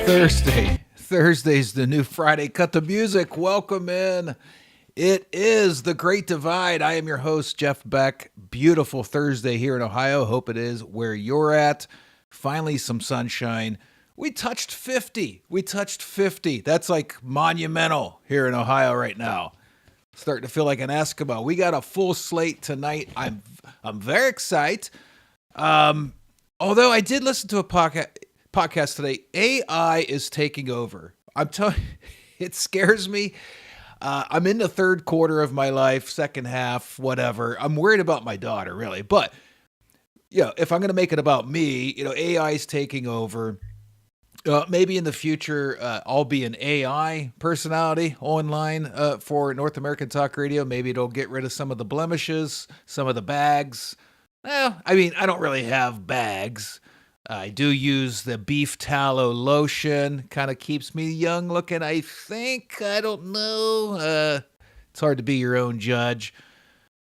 Thursday. Thursday's the new Friday. Cut the music. Welcome in. It is the Great Divide. I am your host, Jeff Beck. Beautiful Thursday here in Ohio. Hope it is where you're at. Finally, some sunshine. We touched 50. That's like monumental here in Ohio right now. Starting to feel like an Eskimo. We got a full slate tonight. I'm very excited. Although I did listen to a podcast today, AI is taking over. I'm telling you, it scares me. I'm in the third quarter of my life, second half, whatever. I'm worried about my daughter, really. But, if I'm going to make it about me, AI is taking over. Maybe in the future, I'll be an AI personality online for North American Talk Radio. Maybe it'll get rid of some of the blemishes, some of the bags. I don't really have bags. I do use the beef tallow lotion. Kind of keeps me young looking, I think. I don't know. It's hard to be your own judge.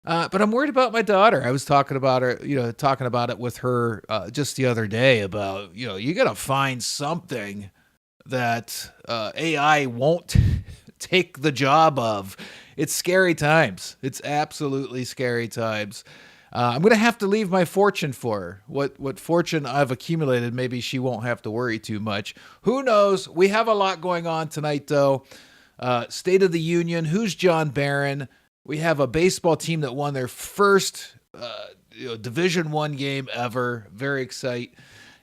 But I'm worried about my daughter. I was talking about it with her just the other day about, you got to find something that AI won't take the job of. It's scary times. It's absolutely scary times. I'm going to have to leave my fortune for her. What fortune I've accumulated, maybe she won't have to worry too much. Who knows? We have a lot going on tonight, though. State of the Union. Who's John Barron? We have a baseball team that won their first Division I game ever. Very excited.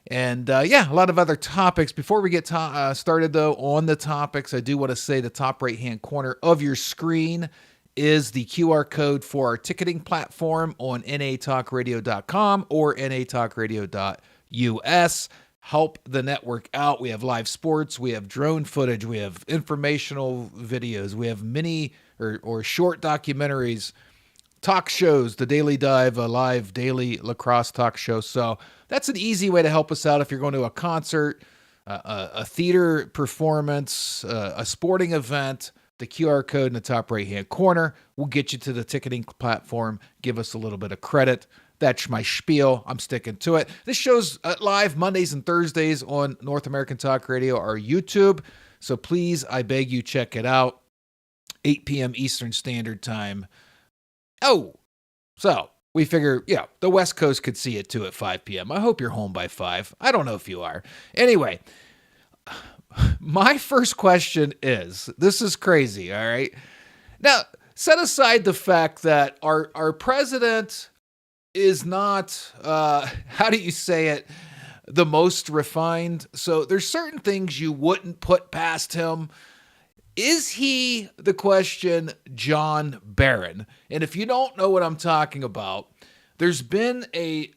And a lot of other topics. Before we get started, though, on the topics, I do want to say the top right-hand corner of your screen is the QR code for our ticketing platform on natalkradio.com or natalkradio.us. Help the network out. We have live sports, we have drone footage, we have informational videos, we have mini or short documentaries, talk shows, the Daily Dive, a live daily lacrosse talk show. So that's an easy way to help us out if you're going to a concert, a theater performance, a sporting event. The QR code in the top right-hand corner will get you to the ticketing platform. Give us a little bit of credit. That's my spiel. I'm sticking to it. This show's live Mondays and Thursdays on North American Talk Radio, our YouTube. So please, I beg you, check it out. 8 p.m. Eastern Standard Time. Oh, so we figure, the West Coast could see it too at 5 p.m. I hope you're home by 5. I don't know if you are. Anyway, my first question is, this is crazy, all right? Now, set aside the fact that our president is not, how do you say it, the most refined. So there's certain things you wouldn't put past him. Is he, the question, John Barron? And if you don't know what I'm talking about, there's been a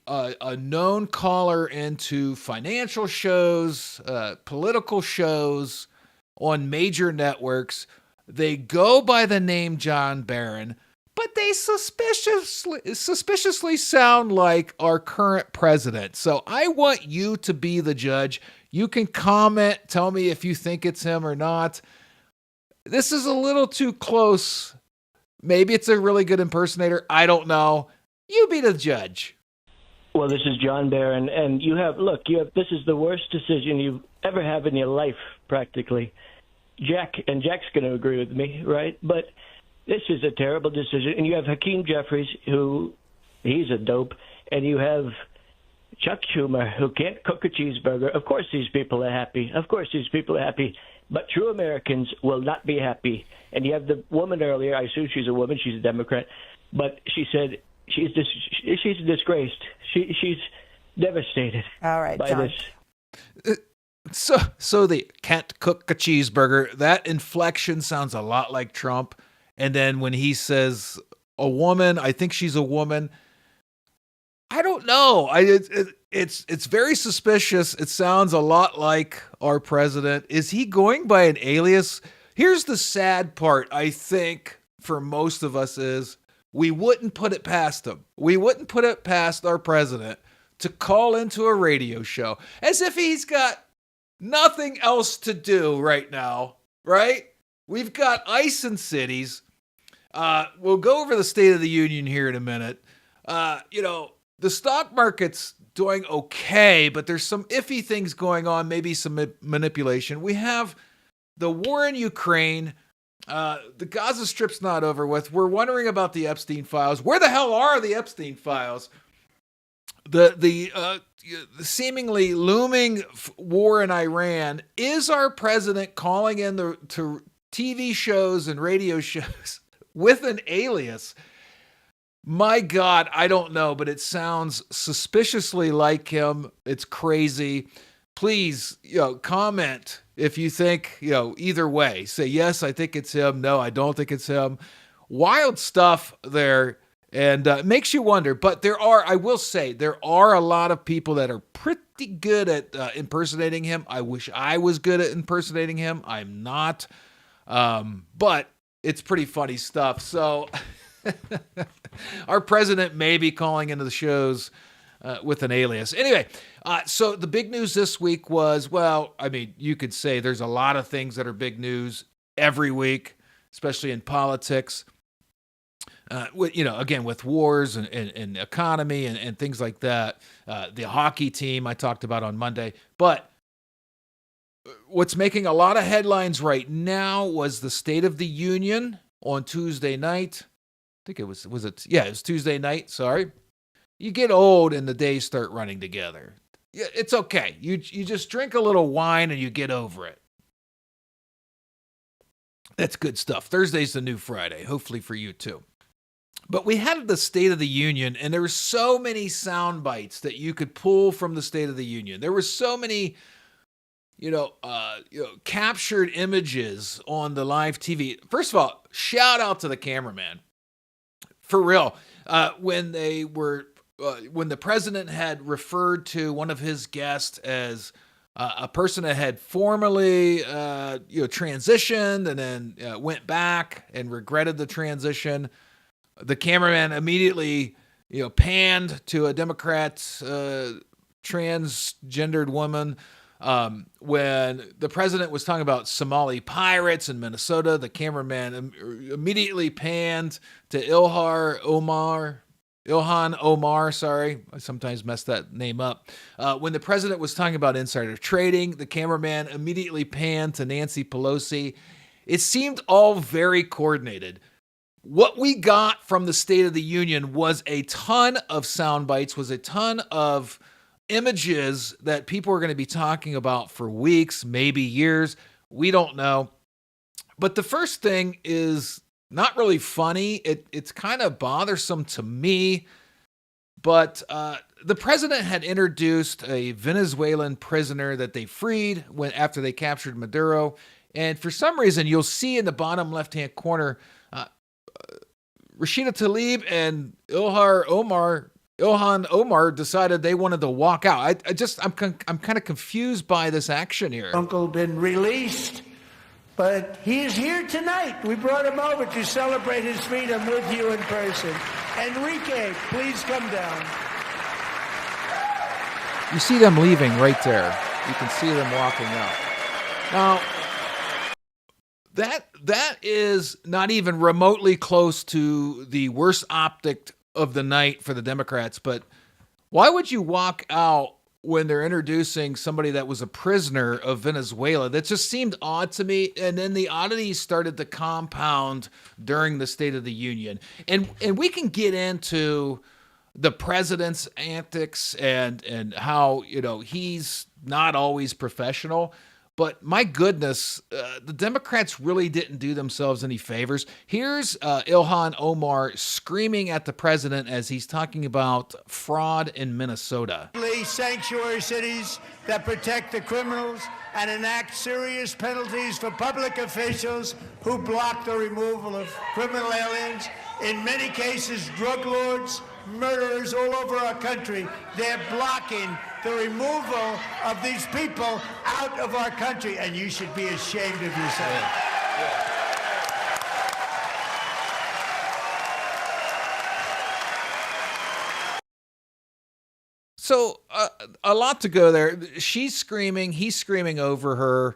known caller into financial shows, political shows on major networks. They go by the name John Barron, but they suspiciously sound like our current president. So I want you to be the judge. You can comment, tell me if you think it's him or not. This is a little too close. Maybe it's a really good impersonator. I don't know. You be the judge. Well, this is John Barron, and this is the worst decision you ever have in your life, practically. Jack's going to agree with me, right? But this is a terrible decision. And you have Hakeem Jeffries, he's a dope, and you have Chuck Schumer, who can't cook a cheeseburger. Of course these people are happy. But true Americans will not be happy. And you have the woman earlier, I assume she's a woman, she's a Democrat, but she said she's disgraced. She's devastated. All right, by John. this. So they can't cook a cheeseburger. That inflection sounds a lot like Trump. And then when he says a woman, I think she's a woman. I don't know. It's very suspicious. It sounds a lot like our president. Is he going by an alias? Here's the sad part, I think, for most of us is we wouldn't put it past him. We wouldn't put it past our president to call into a radio show as if he's got nothing else to do right now, right? We've got ice in cities. We'll go over the State of the Union here in a minute. the stock market's doing okay, but there's some iffy things going on, maybe some manipulation. We have the war in Ukraine. The Gaza Strip's not over with. We're wondering about the Epstein files. Where the hell are the Epstein files? The seemingly looming war in Iran. Is our president calling in to TV shows and radio shows with an alias? My God, I don't know, but it sounds suspiciously like him. It's crazy. Please, comment if you think, either way. Say, yes, I think it's him. No, I don't think it's him. Wild stuff there, and it makes you wonder. But I will say, there are a lot of people that are pretty good at impersonating him. I wish I was good at impersonating him. I'm not. But it's pretty funny stuff. So our president may be calling into the shows with an alias. Anyway, so the big news this week was, you could say there's a lot of things that are big news every week, especially in politics. Again, with wars and economy and things like that. The hockey team I talked about on Monday. But what's making a lot of headlines right now was the State of the Union on Tuesday night. I think it was Tuesday night. Sorry. You get old and the days start running together. It's okay. You just drink a little wine and you get over it. That's good stuff. Thursday's the new Friday, hopefully for you too. But we had the State of the Union, and there were so many sound bites that you could pull from the State of the Union. There were so many, captured images on the live TV. First of all, shout out to the cameraman. For real, when the president had referred to one of his guests as a person that had formerly, transitioned and then went back and regretted the transition, the cameraman immediately, panned to a Democrat transgendered woman. When the president was talking about Somali pirates in Minnesota, the cameraman immediately panned to Ilhan Omar, sorry, I sometimes mess that name up. When the president was talking about insider trading, the cameraman immediately panned to Nancy Pelosi. It seemed all very coordinated. What we got from the State of the Union was a ton of sound bites, was a ton of images that people are going to be talking about for weeks, maybe years. We don't know. But the first thing is not really funny. It's kind of bothersome to me. But the president had introduced a Venezuelan prisoner that they freed after they captured Maduro. And for some reason, you'll see in the bottom left-hand corner, Rashida Tlaib and Ilhan Omar decided they wanted to walk out. I'm kind of confused by this action here. Uncle been released, but he is here tonight. We brought him over to celebrate his freedom with you in person. Enrique, please come down. You see them leaving right there. You can see them walking out. Now, that is not even remotely close to the worst optic of the night for the Democrats, but why would you walk out when they're introducing somebody that was a prisoner of Venezuela? That just seemed odd to me, and then the oddities started to compound during the State of the Union. And we can get into the president's antics and how, he's not always professional. But my goodness, the Democrats really didn't do themselves any favors. Here's Ilhan Omar screaming at the president as he's talking about fraud in Minnesota. Sanctuary cities that protect the criminals and enact serious penalties for public officials who block the removal of criminal aliens. In many cases, drug lords, murderers all over our country, they're blocking the removal of these people out of our country, and you should be ashamed of yourself. So a lot to go there. She's screaming, he's screaming over her.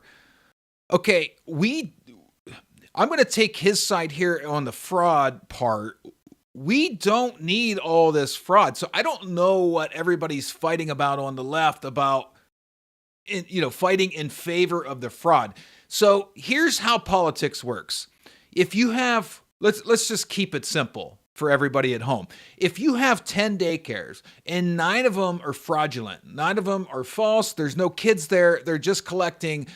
Okay, I'm going to take his side here on the fraud part. we don't need all this fraud. So I don't know what everybody's fighting about on the left about fighting in favor of the fraud. So here's how politics works. If you have, let's just keep it simple for everybody at home. If you have 10 daycares and 9 of them are fraudulent, 9 of them are false, there's no kids there, they're just collecting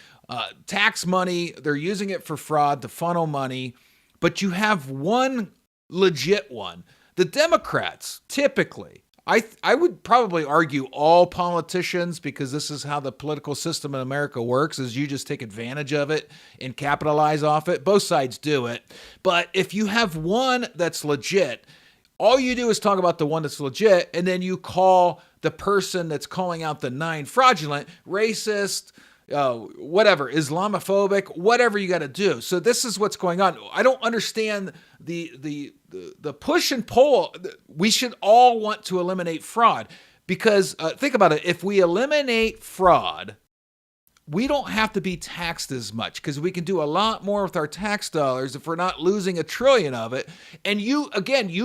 tax money, they're using it for fraud to funnel money, but you have one legit one. The Democrats typically, I would probably argue all politicians, because this is how the political system in America works, is you just take advantage of it and capitalize off it. Both sides do it. But if you have one that's legit, all you do is talk about the one that's legit, and then you call the person that's calling out the 9 fraudulent racist, whatever, Islamophobic, whatever you got to do. So this is what's going on. I don't understand the push and pull. We should all want to eliminate fraud, because think about it. If we eliminate fraud, we don't have to be taxed as much, because we can do a lot more with our tax dollars if we're not losing $1 trillion of it. And you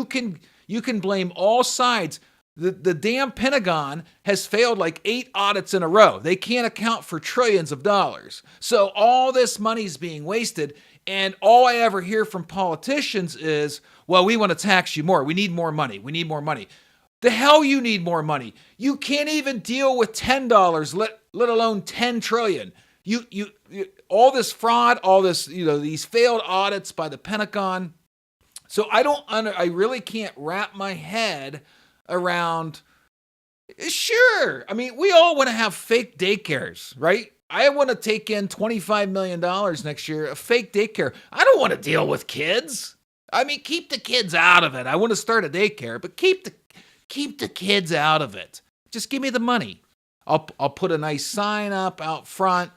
can blame all sides. The damn Pentagon has failed like 8 audits in a row. They can't account for trillions of dollars. So all this money's being wasted. And all I ever hear from politicians is, well, we want to tax you more. We need more money. We need more money. The hell you need more money. You can't even deal with $10, let alone 10 trillion. You all this fraud, all this, these failed audits by the Pentagon. So I really can't wrap my head around. Sure, I mean, we all want to have fake daycares, right? I want to take in $25 million next year, a fake daycare. I don't want to deal with kids. I mean, keep the kids out of it. I want to start a daycare, but keep the kids out of it. Just give me the money. I'll put a nice sign up out front.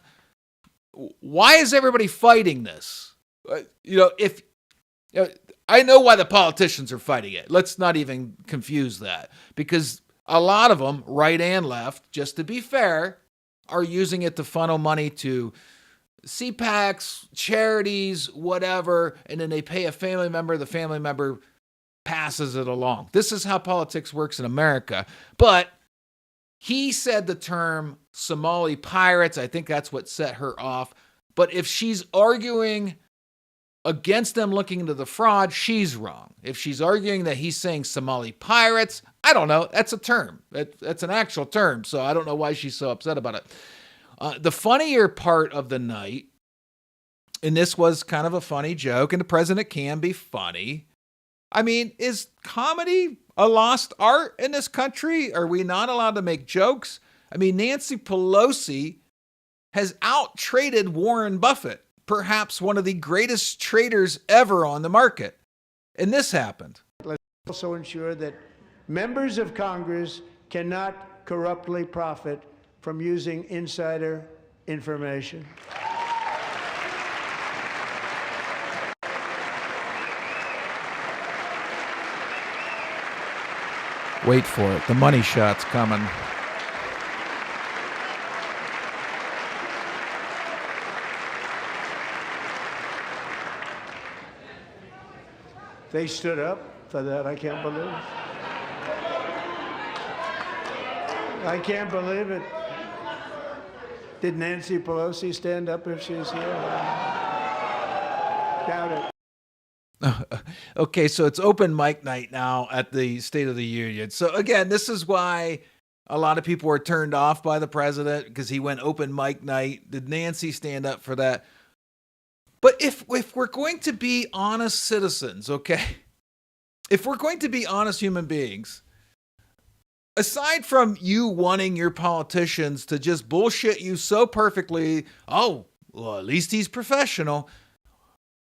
Why is everybody fighting this? I know why the politicians are fighting it. Let's not even confuse that, because a lot of them, right and left, just to be fair, are using it to funnel money to CPACs, charities, whatever, and then they pay a family member. The family member passes it along. This is how politics works in America. But he said the term Somali pirates. I think that's what set her off. But if she's arguing against them looking into the fraud, she's wrong. If she's arguing that he's saying Somali pirates, I don't know. That's a term. That's an actual term. So I don't know why she's so upset about it. The funnier part of the night, and this was kind of a funny joke, and the president can be funny. I mean, is comedy a lost art in this country? Are we not allowed to make jokes? I mean, Nancy Pelosi has out-traded Warren Buffett, perhaps one of the greatest traders ever on the market. And this happened. Let's also ensure that members of Congress cannot corruptly profit from using insider information. Wait for it. The money shot's coming. They stood up for that. I can't believe it. I can't believe it. Did Nancy Pelosi stand up if she's here? Doubt it. Okay, so it's open mic night now at the State of the Union. So again, this is why a lot of people were turned off by the president, because he went open mic night. Did Nancy stand up for that? But if we're going to be honest citizens, okay, if we're going to be honest human beings, aside from you wanting your politicians to just bullshit you so perfectly, oh, well, at least he's professional.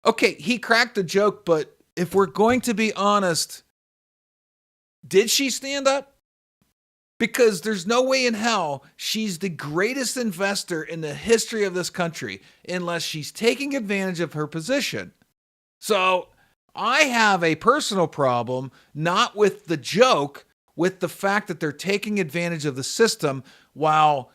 Okay, he cracked the joke, but if we're going to be honest, did she stand up? Because there's no way in hell she's the greatest investor in the history of this country unless she's taking advantage of her position. So I have a personal problem, not with the joke, with the fact that they're taking advantage of the system while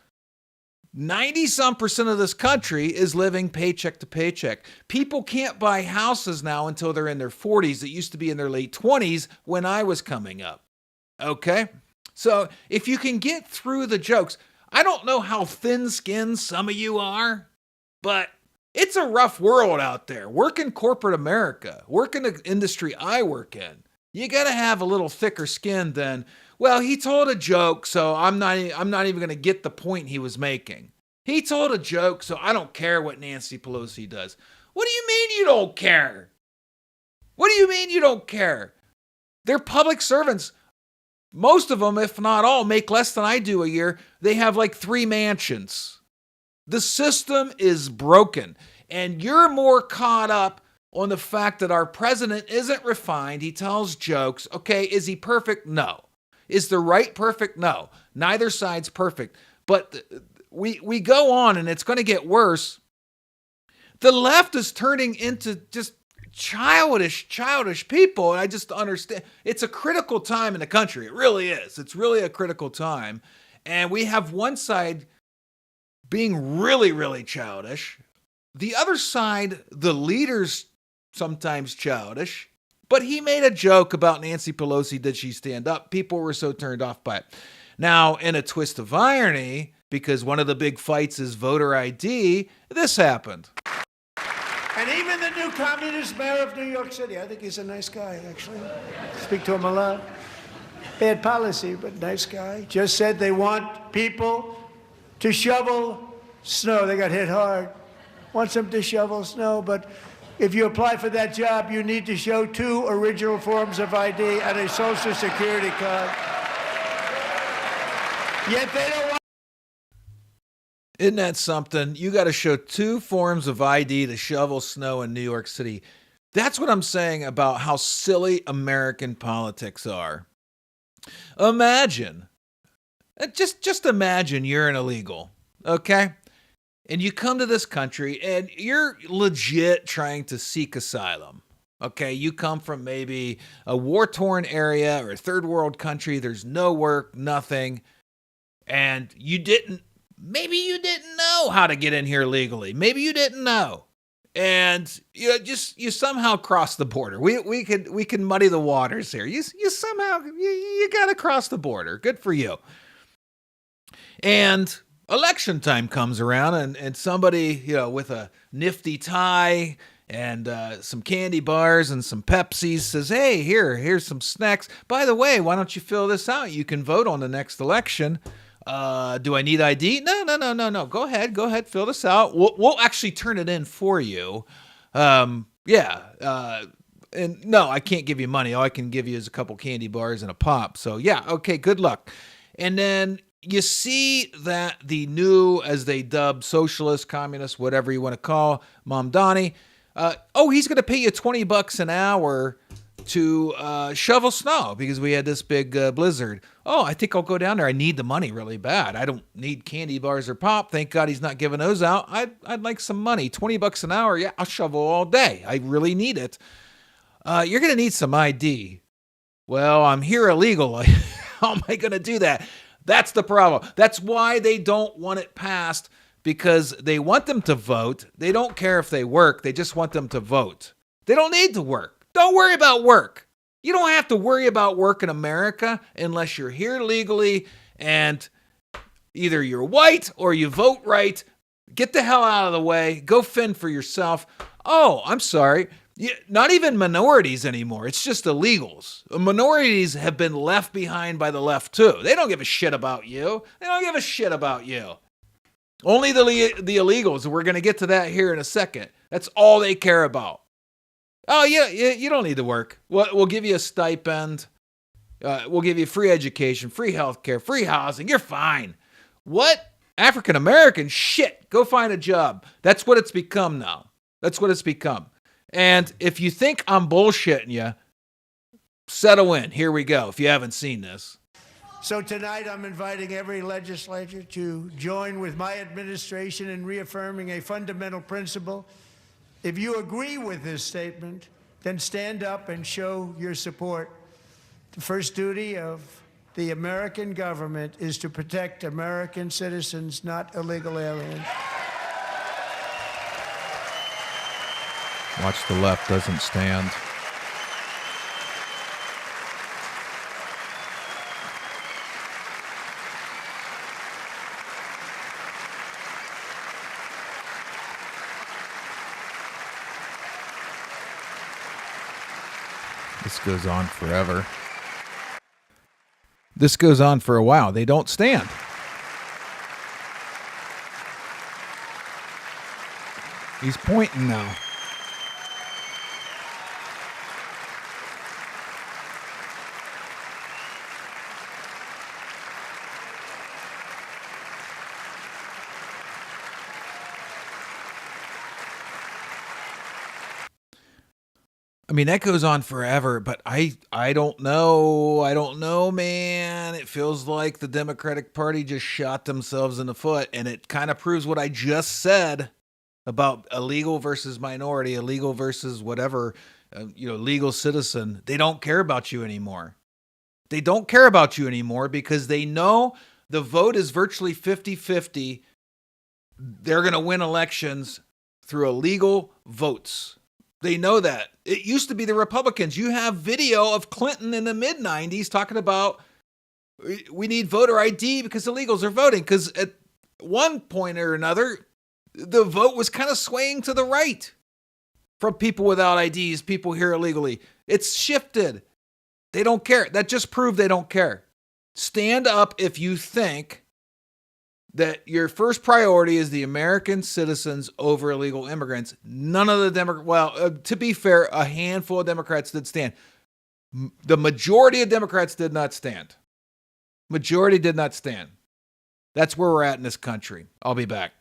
90-some% of this country is living paycheck to paycheck. People can't buy houses now until they're in their 40s. It used to be in their late 20s when I was coming up. Okay? So if you can get through the jokes, I don't know how thin-skinned some of you are, but it's a rough world out there. Work in corporate America. Work in the industry I work in. You got to have a little thicker skin than, well, he told a joke, so I'm not even going to get the point he was making. He told a joke, so I don't care what Nancy Pelosi does. What do you mean you don't care? What do you mean you don't care? They're public servants. Most of them, if not all, make less than I do a year. They have like 3 mansions. The system is broken, and you're more caught up on the fact that our president isn't refined. He tells jokes. Okay, is he perfect? No. Is the right perfect? No. Neither side's perfect. But we go on, and it's going to get worse. The left is turning into just childish people, and I just understand. It's a critical time in the country. It really is. It's really a critical time. And we have one side being really, really childish. The other side, the leader's sometimes childish. But he made a joke about Nancy Pelosi. Did she stand up? People were so turned off by it. Now, in a twist of irony, because one of the big fights is voter ID, this happened. And even the new communist mayor of New York City, I think he's a nice guy, actually. Speak to him a lot. Bad policy, but nice guy. Just said they want people to shovel snow. They got hit hard. Wants them to shovel snow, but if you apply for that job, you need to show 2 original forms of ID and a Social Security card. Yet they don't want. Isn't that something? You got to show 2 forms of ID to shovel snow in New York City. That's what I'm saying about how silly American politics are. Imagine, just imagine you're an illegal, okay? And you come to this country and you're legit trying to seek asylum. Okay, you come from maybe a war-torn area or a third world country. There's no work, nothing. And maybe you didn't know how to get in here legally. Maybe you didn't know. And you somehow cross the border. We can muddy the waters here. You somehow got to cross the border. Good for you. And election time comes around, and somebody, with a nifty tie and some candy bars and some Pepsis says, hey, here's some snacks. By the way, why don't you fill this out? You can vote on the next election. Do I need ID? No. Go ahead, fill this out. We'll actually turn it in for you. And no, I can't give you money. All I can give you is a couple candy bars and a pop. So yeah, okay, good luck. And then you see that the new, as they dub, socialist, communist, whatever you want to call, Mamdani, he's going to pay you $20 an hour to shovel snow because we had this big blizzard. Oh, I think I'll go down there. I need the money really bad. I don't need candy bars or pop. Thank God he's not giving those out. I'd like some money. $20 an hour. Yeah, I'll shovel all day. I really need it. You're going to need some ID. Well, I'm here illegal. How am I going to do that? That's the problem. That's why they don't want it passed, because they want them to vote. They don't care if they work. They just want them to vote. They don't need to work. Don't worry about work. You don't have to worry about work in America unless you're here legally and either you're white or you vote right. Get the hell out of the way. Go fend for yourself. Oh, I'm sorry. Not even minorities anymore. It's just illegals. Minorities have been left behind by the left too. They don't give a shit about you. They don't give a shit about you. Only the illegals. We're going to get to that here in a second. That's all they care about. Oh, yeah, you don't need to work. We'll give you a stipend. We'll give you free education, free healthcare, free housing. You're fine. What? African American? Shit. Go find a job. That's what it's become now. That's what it's become. And if you think I'm bullshitting you, settle in. Here we go, if you haven't seen this. So tonight I'm inviting every legislator to join with my administration in reaffirming a fundamental principle. If you agree with this statement, then stand up and show your support. The first duty of the American government is to protect American citizens, not illegal aliens. Watch the left doesn't stand. This goes on forever. This goes on for a while. They don't stand. He's pointing now. I mean, that goes on forever, but I don't know. I don't know, man. It feels like the Democratic Party just shot themselves in the foot, and it kind of proves what I just said about illegal versus minority, illegal versus whatever, legal citizen. They don't care about you anymore. They don't care about you anymore because they know the vote is virtually 50-50. They're going to win elections through illegal votes. They know that. It used to be the Republicans. You have video of Clinton in the mid-90s talking about we need voter ID because illegals are voting. Because at one point or another, the vote was kind of swaying to the right from people without IDs, people here illegally. It's shifted. They don't care. That just proved they don't care. Stand up if you think that your first priority is the American citizens over illegal immigrants. None of the Democrats, to be fair, a handful of Democrats did stand. The majority of Democrats did not stand. Majority did not stand. That's where we're at in this country. I'll be back.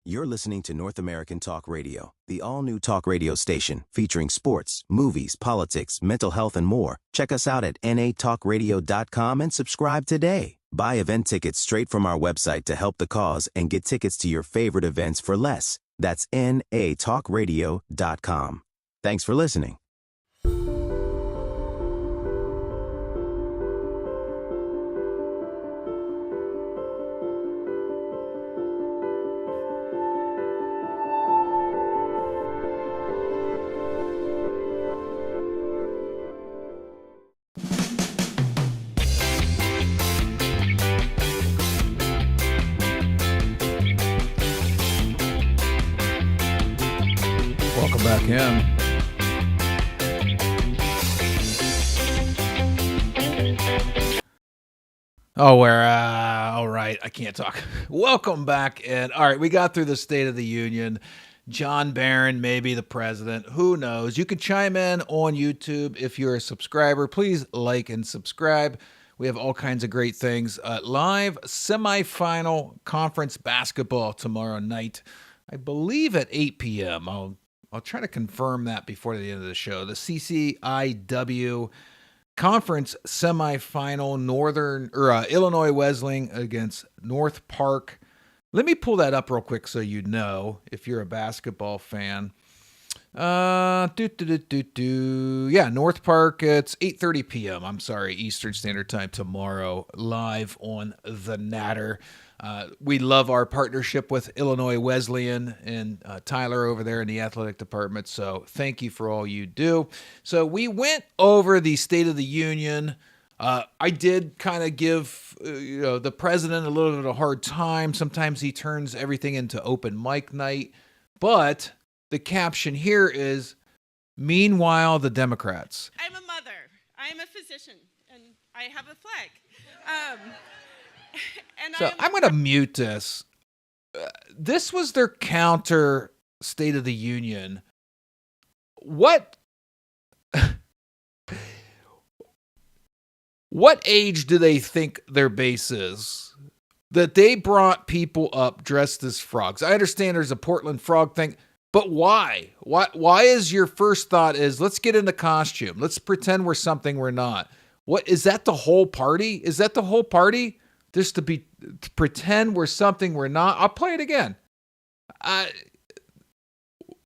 You're listening to North American Talk Radio, the all-new talk radio station featuring sports, movies, politics, mental health, and more. Check us out at natalkradio.com and subscribe today. Buy event tickets straight from our website to help the cause and get tickets to your favorite events for less. That's natalkradio.com. Thanks for listening. Welcome back in. Oh, we're all right. I can't talk. Welcome back in. All right, we got through the State of the Union. John Barron may be the president. Who knows? You can chime in on YouTube if you're a subscriber. Please like and subscribe. We have all kinds of great things. Live semifinal conference basketball tomorrow night. I believe at 8 p.m. I'll try to confirm that before the end of the show. The CCIW conference semifinal, Illinois Wesleyan against North Park. Let me pull that up real quick so you know if you're a basketball fan. Yeah, North Park. It's 8:30 p.m. I'm sorry, Eastern Standard Time tomorrow, live on the Natter. We love our partnership with Illinois Wesleyan and Tyler over there in the athletic department. So thank you for all you do. So we went over the State of the Union. I did kind of give the president a little bit of a hard time. Sometimes he turns everything into open mic night. But the caption here is, meanwhile, the Democrats. I'm a mother. I'm a physician. And I have a flag. And So I'm going to mute this. This was their counter State of the Union. What age do they think their base is? That they brought people up dressed as frogs. I understand there's a Portland frog thing, but why? Why is your first thought is let's get in the costume. Let's pretend we're something we're not. What is that the whole party? Is that the whole party? Just to pretend we're something we're not? I'll play it again.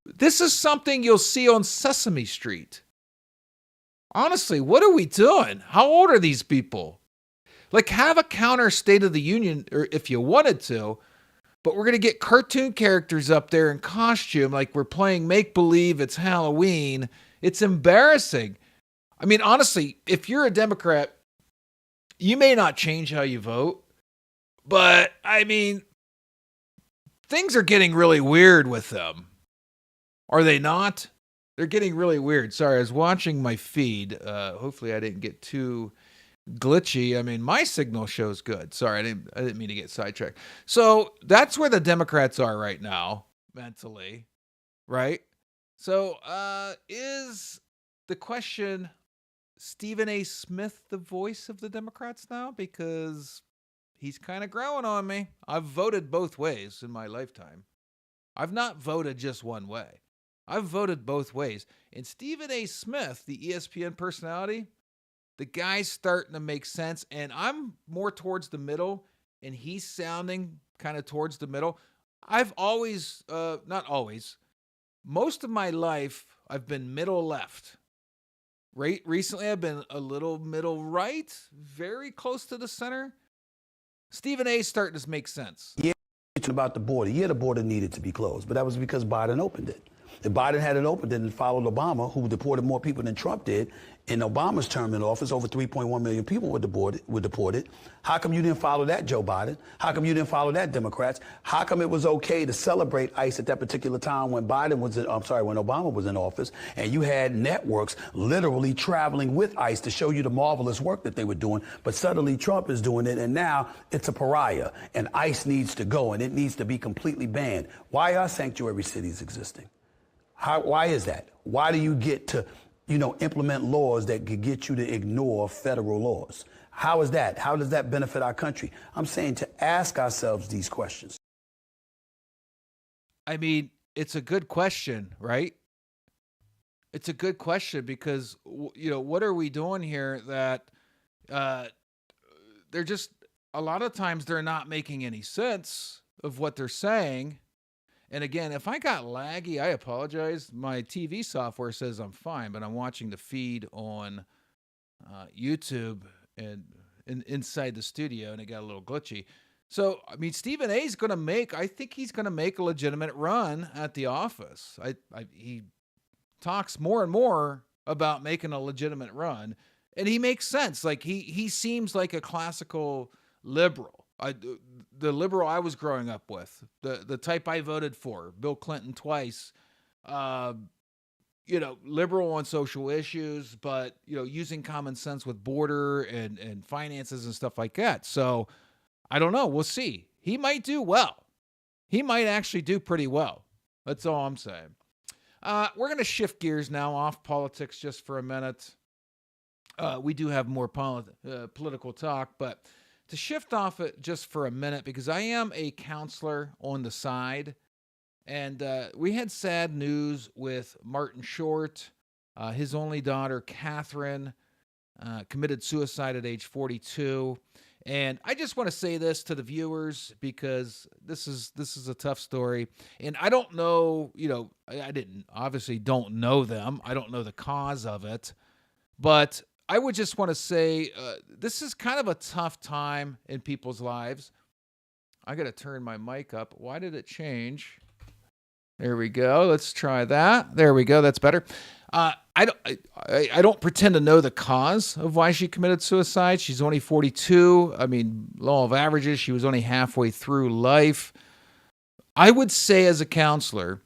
This is something you'll see on Sesame Street. Honestly, what are we doing? How old are these people? Like, have a counter State of the Union, or if you wanted to, but we're going to get cartoon characters up there in costume like we're playing make-believe it's Halloween. It's embarrassing. I mean, honestly, if you're a Democrat, you may not change how you vote, but, I mean, things are getting really weird with them. Are they not? They're getting really weird. Sorry, I was watching my feed. Hopefully I didn't get too glitchy. I mean, my signal shows good. Sorry, I didn't mean to get sidetracked. So that's where the Democrats are right now, mentally, right? So is the question Stephen A. Smith the voice of the Democrats now? Because he's kind of growing on me. I've voted both ways in my lifetime. I've not voted just one way. I've voted both ways. And Stephen A. Smith, the ESPN personality, the guy's starting to make sense. And I'm more towards the middle, and he's sounding kind of towards the middle. I've always, not always, most of my life, I've been middle left. Right? Recently, I've been a little middle right, very close to the center. Stephen A. starting to make sense. Yeah, about the border. Yeah, the border needed to be closed, but that was because Biden opened it. If Biden hadn't opened it and followed Obama, who deported more people than Trump did, in Obama's term in office, over 3.1 million people were deported. How come you didn't follow that, Joe Biden? How come you didn't follow that, Democrats? How come it was okay to celebrate ICE at that particular time when when Obama was in office, and you had networks literally traveling with ICE to show you the marvelous work that they were doing, but suddenly Trump is doing it, and now it's a pariah, and ICE needs to go, and it needs to be completely banned. Why are sanctuary cities existing? Why is that? Why do you get to, implement laws that could get you to ignore federal laws? How is that? How does that benefit our country? I'm saying to ask ourselves these questions. I mean, it's a good question, right? It's a good question because, what are we doing here that they're just, a lot of times they're not making any sense of what they're saying. And again, if I got laggy, I apologize. My TV software says I'm fine, but I'm watching the feed on YouTube and inside the studio, and it got a little glitchy. So, I mean, Stephen A. is going to I think he's going to make a legitimate run at the office. He talks more and more about making a legitimate run, and he makes sense. Like, he seems like a classical liberal. The liberal I was growing up with, the type I voted for, Bill Clinton twice, liberal on social issues, but, using common sense with border and finances and stuff like that. So I don't know. We'll see. He might do well. He might actually do pretty well. That's all I'm saying. We're going to shift gears now off politics just for a minute. We do have more political talk, but to shift off it just for a minute, because I am a counselor on the side, and we had sad news with Martin Short. His only daughter, Catherine, committed suicide at age 42. And I just want to say this to the viewers because this is a tough story. And I don't know, I obviously don't know them. I don't know the cause of it. But I would just want to say this is kind of a tough time in people's lives. I got to turn my mic up. Why did it change? There we go. Let's try that. There we go. That's better. I don't pretend to know the cause of why she committed suicide. She's only 42. I mean, law of averages, she was only halfway through life. I would say as a counselor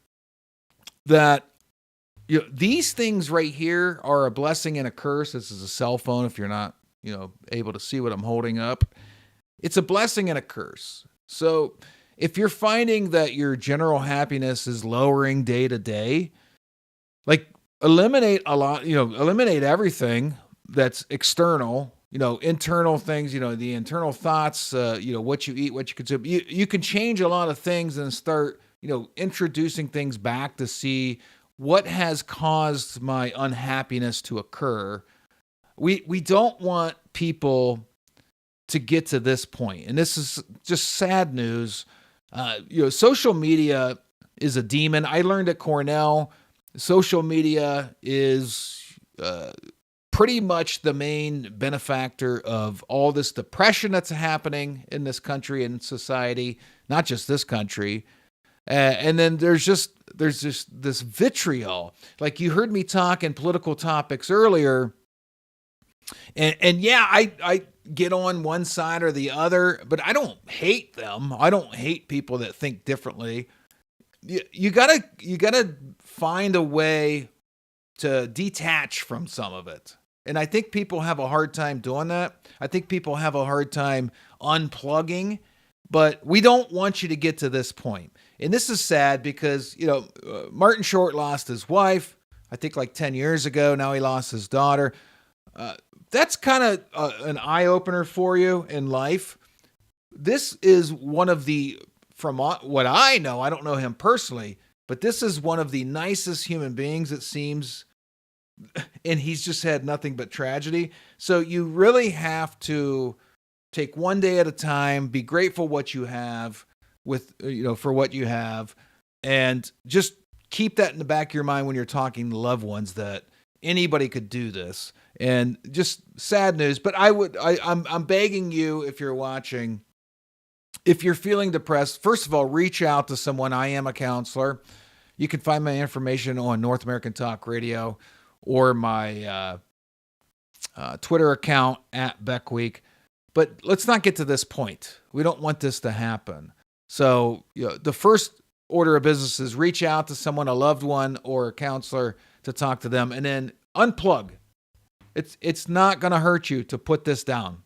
that these things right here are a blessing and a curse. This is a cell phone if you're not, able to see what I'm holding up. It's a blessing and a curse. So if you're finding that your general happiness is lowering day to day, like eliminate everything that's external, internal things, the internal thoughts, what you eat, what you consume. You can change a lot of things and start, introducing things back to see what has caused my unhappiness to occur. We don't want people to get to this point. And this is just sad news. Social media is a demon. I learned at Cornell, social media is pretty much the main benefactor of all this depression that's happening in this country and society, not just this country. And then there's just this vitriol. Like you heard me talk in political topics earlier. And yeah, I get on one side or the other, but I don't hate them. I don't hate people that think differently. You gotta find a way to detach from some of it. And I think people have a hard time doing that. I think people have a hard time unplugging, but we don't want you to get to this point. And this is sad because, Martin Short lost his wife, I think like 10 years ago. Now he lost his daughter. That's kind of an eye-opener for you in life. This is one of the, from what I know, I don't know him personally, but this is one of the nicest human beings, it seems, and he's just had nothing but tragedy. So you really have to take one day at a time, be grateful what you have for what you have, and just keep that in the back of your mind when you're talking to loved ones that anybody could do this. And just sad news, but I'm begging you, if you're watching, if you're feeling depressed, first of all, reach out to someone. I am a counselor. You can find my information on North American Talk Radio or my Twitter account at Beck Week. But let's not get to this point. We don't want this to happen. So the first order of business is reach out to someone, a loved one or a counselor, to talk to them, and then unplug. It's not going to hurt you to put this down.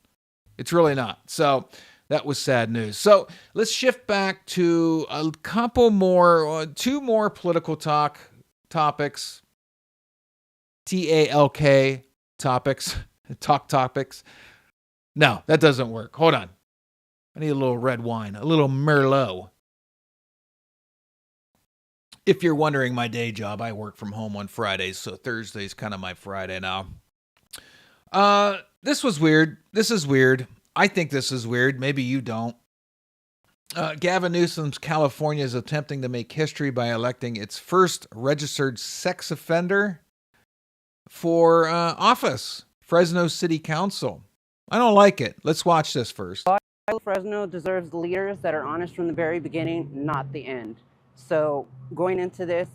It's really not. So that was sad news. So let's shift back to two more political topics. TALK topics. Talk topics. No, that doesn't work. Hold on. I need a little red wine, a little Merlot. If you're wondering, my day job, I work from home on Fridays, so Thursday's kind of my Friday now. This was weird. This is weird. I think this is weird. Maybe you don't. Gavin Newsom's California is attempting to make history by electing its first registered sex offender for office, Fresno City Council. I don't like it. Let's watch this first. Fresno deserves leaders that are honest from the very beginning, not the end. So going into this,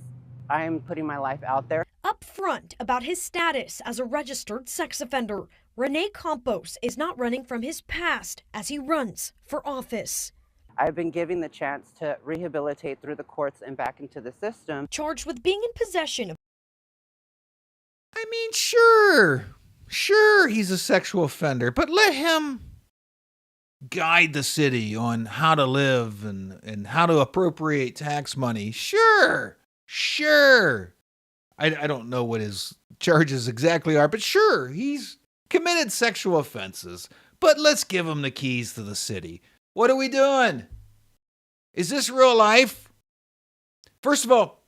I am putting my life out there. Upfront about his status as a registered sex offender, Rene Campos is not running from his past as he runs for office. I've been given the chance to rehabilitate through the courts and back into the system. Charged with being in possession of... I mean, sure, he's a sexual offender, but let him guide the city on how to live and how to appropriate tax money. Sure. I don't know what his charges exactly are, but sure, he's committed sexual offenses. But let's give him the keys to the city. What are we doing? Is this real life? First of all,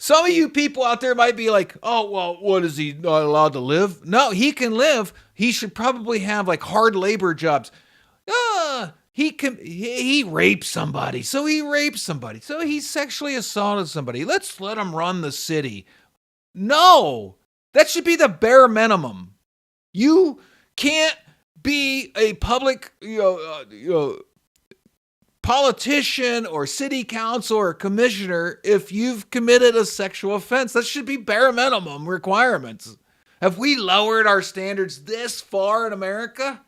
some of you people out there might be like, oh, well, what, is he not allowed to live? No, he can live. He should probably have like hard labor jobs. He raped somebody. So he raped somebody. So he sexually assaulted somebody. Let's let him run the city. No, that should be the bare minimum. You can't be a public, politician or city council or commissioner if you've committed a sexual offense. That should be bare minimum requirements. Have we lowered our standards this far in America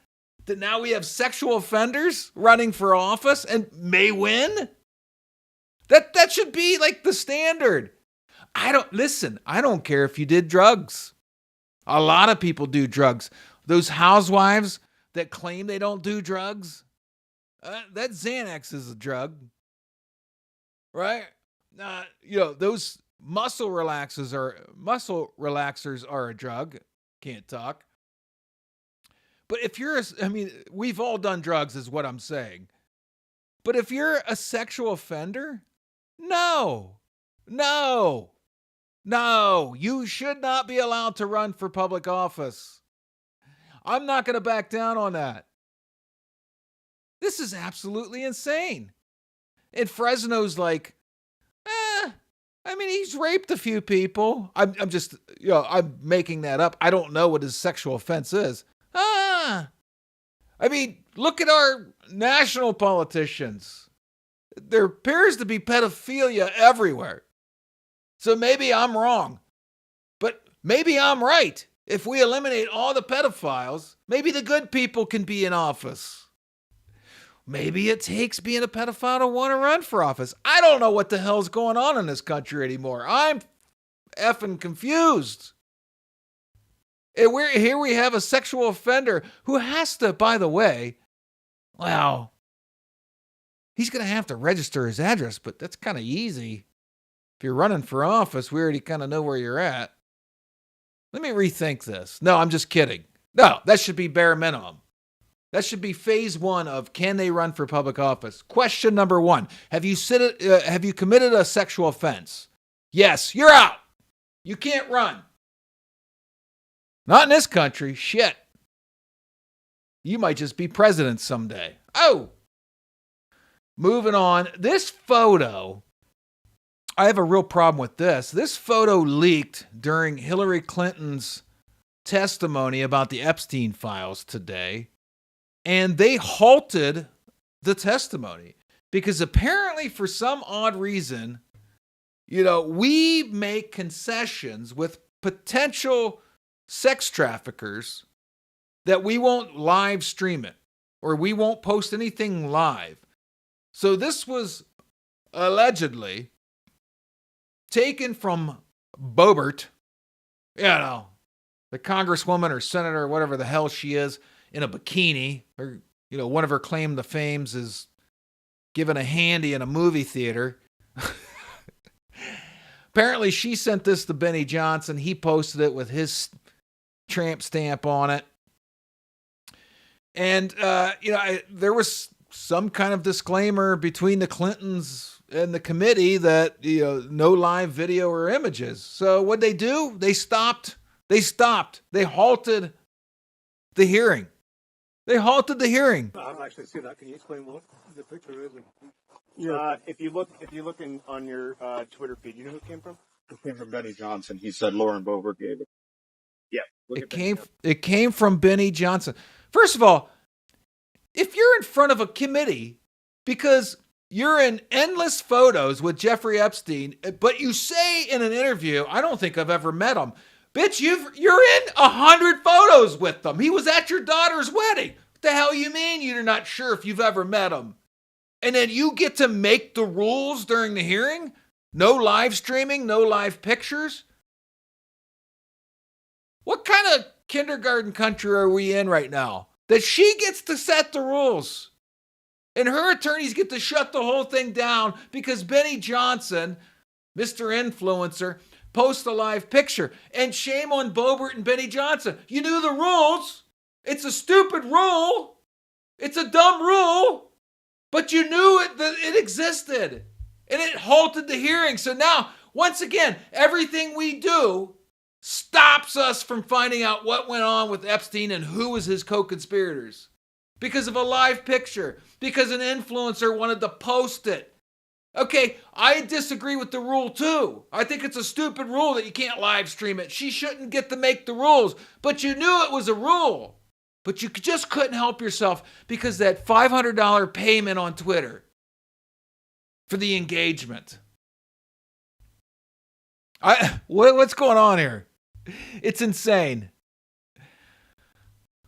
that now we have sexual offenders running for office and may win? That should be like the standard. I don't care if you did drugs. A lot of people do drugs. those housewives that claim they don't do drugs, that Xanax is a drug, right? Those muscle relaxers are a drug. Can't talk. But if you're, we've all done drugs, is what I'm saying. But if you're a sexual offender, no, you should not be allowed to run for public office. I'm not going to back down on that. This is absolutely insane. And Fresno's like, he's raped a few people. I'm just, I'm making that up. I don't know what his sexual offense is. Look at our national politicians. There appears to be pedophilia everywhere. So maybe I'm wrong, but maybe I'm right. If we eliminate all the pedophiles, maybe the good people can be in office. Maybe it takes being a pedophile to want to run for office. I don't know what the hell's going on in this country anymore. I'm effing confused. And here we have a sexual offender who has to, by the way, he's going to have to register his address, but that's kind of easy. If you're running for office, we already kind of know where you're at. Let me rethink this. No, I'm just kidding. No, that should be bare minimum. That should be phase 1 of can they run for public office? Question number 1. Have you committed a sexual offense? Yes, you're out. You can't run. Not in this country. Shit. You might just be president someday. Oh. Moving on. This photo, I have a real problem with this. This photo leaked during Hillary Clinton's testimony about the Epstein files today. And they halted the testimony because apparently for some odd reason, we make concessions with potential sex traffickers that we won't live stream it or we won't post anything live. So this was allegedly taken from Boebert, the congresswoman or senator or whatever the hell she is, in a bikini, or, one of her claim to fames is giving a handy in a movie theater. Apparently, she sent this to Benny Johnson. He posted it with his tramp stamp on it. And, there was some kind of disclaimer between the Clintons and the committee that, no live video or images. So what'd they do? They stopped. They halted the hearing. I've actually seen that. Can you explain what the picture is? If you look on your Twitter feed, you know who it came from? It came from Benny Johnson. He said Lauren Boebert gave it. Yeah. It came from Benny Johnson. First of all, if you're in front of a committee because you're in endless photos with Jeffrey Epstein, but you say in an interview, I don't think I've ever met him. Bitch, you're in 100 photos with them. He was at your daughter's wedding. What the hell you mean you're not sure if you've ever met him? And then you get to make the rules during the hearing? No live streaming, no live pictures? What kind of kindergarten country are we in right now? That she gets to set the rules. And her attorneys get to shut the whole thing down because Benny Johnson, Mr. Influencer, post a live picture. And shame on Boebert and Benny Johnson. You knew the rules. It's a stupid rule. It's a dumb rule. But you knew that it existed. And it halted the hearing. So now, once again, everything we do stops us from finding out what went on with Epstein and who was his co-conspirators. Because of a live picture. Because an influencer wanted to post it. Okay, I disagree with the rule too. I think it's a stupid rule that you can't live stream it. She shouldn't get to make the rules. But you knew it was a rule. But you just couldn't help yourself because that $500 payment on Twitter for the engagement. What's going on here? It's insane.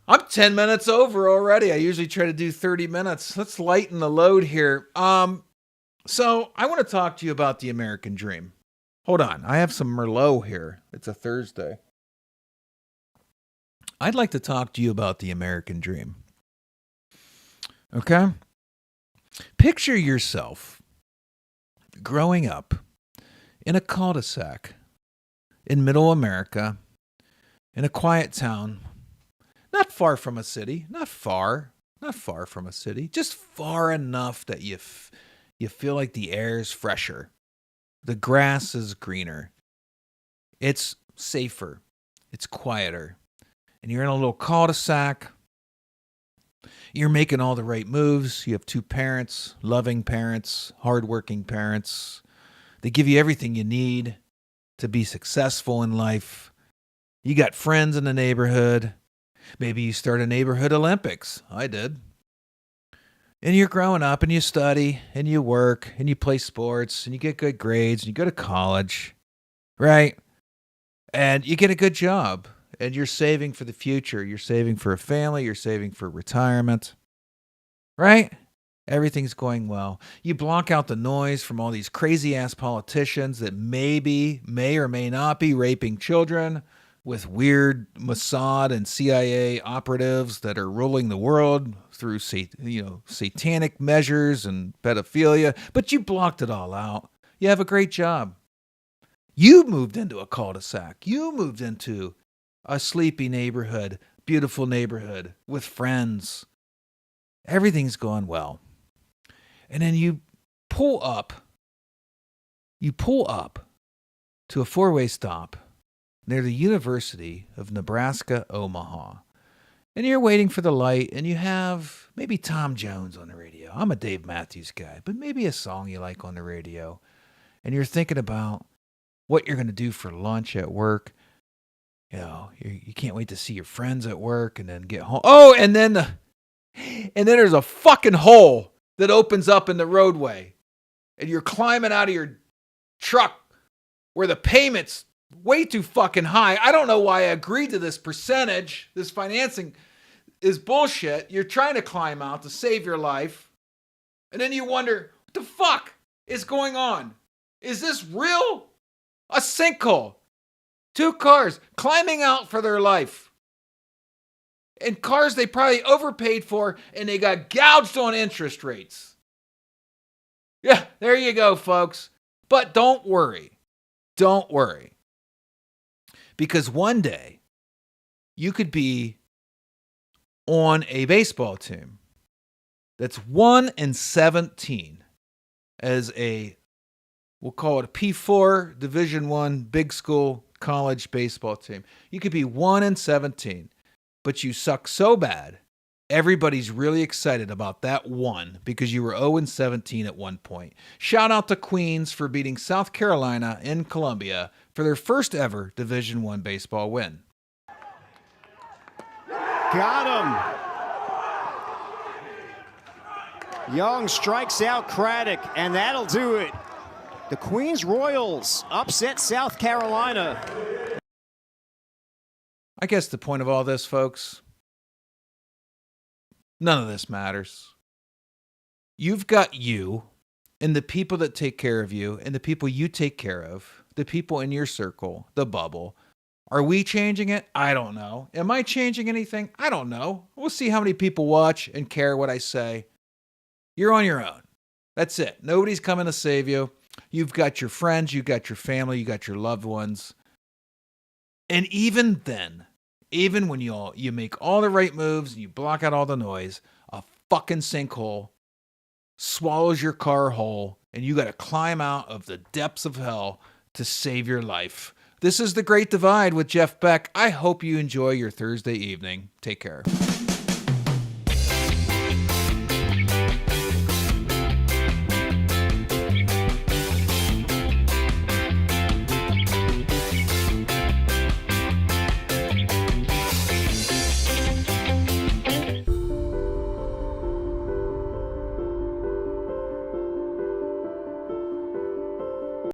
I'm 10 minutes over already. I usually try to do 30 minutes. Let's lighten the load here. So I want to talk to you about the American dream. Hold on. I have some Merlot here. It's a Thursday. I'd like to talk to you about the American dream. Okay? Picture yourself growing up in a cul-de-sac in middle America, in a quiet town, not far from a city, not far from a city, just far enough that you feel like the air is fresher, the grass is greener, it's safer, it's quieter, and you're in a little cul-de-sac. You're making all the right moves. You have two parents, loving parents, hardworking parents. They give you everything you need to be successful in life. You got friends in the neighborhood. Maybe you start a neighborhood Olympics. I did. And you're growing up and you study and you work and you play sports and you get good grades and you go to college, right? And you get a good job. And you're saving for the future. You're saving for a family. You're saving for retirement. Right? Everything's going well. You block out the noise from all these crazy-ass politicians that may or may not be raping children with weird Mossad and CIA operatives that are ruling the world through satanic measures and pedophilia. But you blocked it all out. You have a great job. You moved into a cul-de-sac. You moved into a sleepy neighborhood, beautiful neighborhood with friends. Everything's going well. And then you pull up to a four-way stop near the University of Nebraska, Omaha. And you're waiting for the light, and you have maybe Tom Jones on the radio. I'm a Dave Matthews guy, but maybe a song you like on the radio. And you're thinking about what you're going to do for lunch at work. You know, you can't wait to see your friends at work and then get home. Oh, and then there's a fucking hole that opens up in the roadway. And you're climbing out of your truck where the payment's way too fucking high. I don't know why I agreed to this percentage. This financing is bullshit. You're trying to climb out to save your life. And then you wonder, what the fuck is going on? Is this real? A sinkhole. Two cars climbing out for their life. And cars they probably overpaid for, and they got gouged on interest rates. Yeah, there you go, folks. But don't worry. Don't worry. Because one day, you could be on a baseball team that's 1-17 as we'll call it a P4 Division I big school college baseball team. You could be 1-17, but you suck so bad, everybody's really excited about that one because you were 0-17 at one point. Shout out to Queens for beating South Carolina in Columbia for their first ever Division I baseball win. Got him. Young strikes out Craddock, and that'll do it. The Queens Royals upset South Carolina. I guess the point of all this, folks, none of this matters. You've got you and the people that take care of you and the people you take care of, the people in your circle, the bubble. Are we changing it? I don't know. Am I changing anything? I don't know. We'll see how many people watch and care what I say. You're on your own. That's it. Nobody's coming to save you. You've got your friends, you've got your family, you got your loved ones. And even then, even when you make all the right moves and you block out all the noise, a fucking sinkhole swallows your car whole and you got to climb out of the depths of hell to save your life. This is The Great Divide with Jeff Beck. I hope you enjoy your Thursday evening. Take care.